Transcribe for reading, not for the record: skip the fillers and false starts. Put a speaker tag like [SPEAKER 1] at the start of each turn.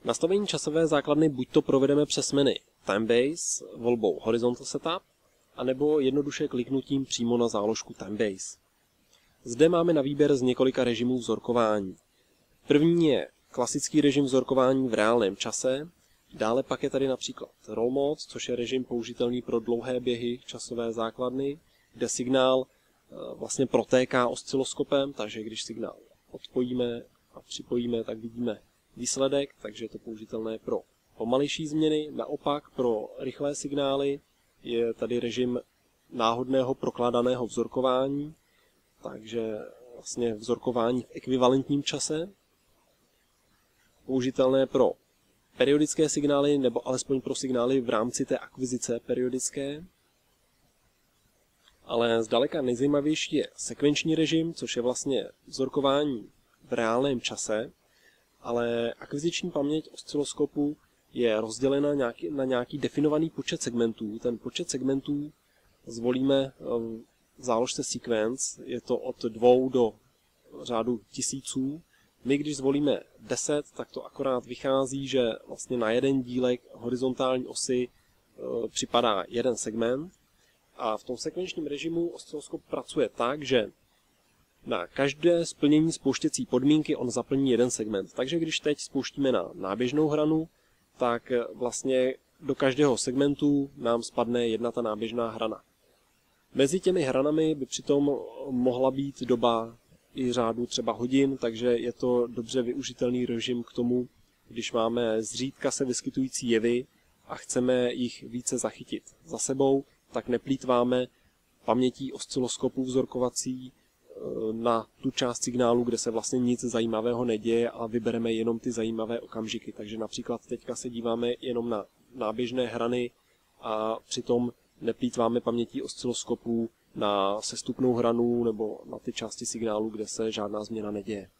[SPEAKER 1] Nastavení časové základny buď to provedeme přes menu Timebase volbou Horizontal Setup, anebo jednoduše kliknutím přímo na záložku Timebase. Zde máme na výběr z několika režimů vzorkování. První je klasický režim vzorkování v reálném čase, dále pak je tady například Roll Mode, což je režim použitelný pro dlouhé běhy časové základny, kde signál vlastně protéká osciloskopem, takže když signál odpojíme a připojíme, tak vidíme výsledek, takže je to použitelné pro pomalejší změny. Naopak pro rychlé signály je tady režim náhodného prokládaného vzorkování, takže vlastně vzorkování v ekvivalentním čase, použitelné pro periodické signály nebo alespoň pro signály v rámci té akvizice periodické. Ale zdaleka nejzajímavější je sekvenční režim, což je vlastně vzorkování v reálném čase, ale akviziční paměť osciloskopu je rozdělena na nějaký definovaný počet segmentů. Ten počet segmentů zvolíme v záložce Sequence, je to od 2 do řádu tisíců. My, když zvolíme 10, tak to akorát vychází, že vlastně na jeden dílek horizontální osy připadá jeden segment. A v tom sekvenčním režimu osciloskop pracuje tak, že na každé splnění spouštěcí podmínky on zaplní jeden segment. Takže když teď spouštíme na náběžnou hranu, tak vlastně do každého segmentu nám spadne jedna ta náběžná hrana. Mezi těmi hranami by přitom mohla být doba i řádu třeba hodin, takže je to dobře využitelný režim k tomu, když máme zřídka se vyskytující jevy a chceme jich více zachytit za sebou, tak neplýtváme pamětí osciloskopu vzorkovací na tu část signálu, kde se vlastně nic zajímavého neděje a vybereme jenom ty zajímavé okamžiky. Takže například teďka se díváme jenom na náběžné hrany a přitom neplýtváme pamětí osciloskopu na sestupnou hranu nebo na ty části signálu, kde se žádná změna neděje.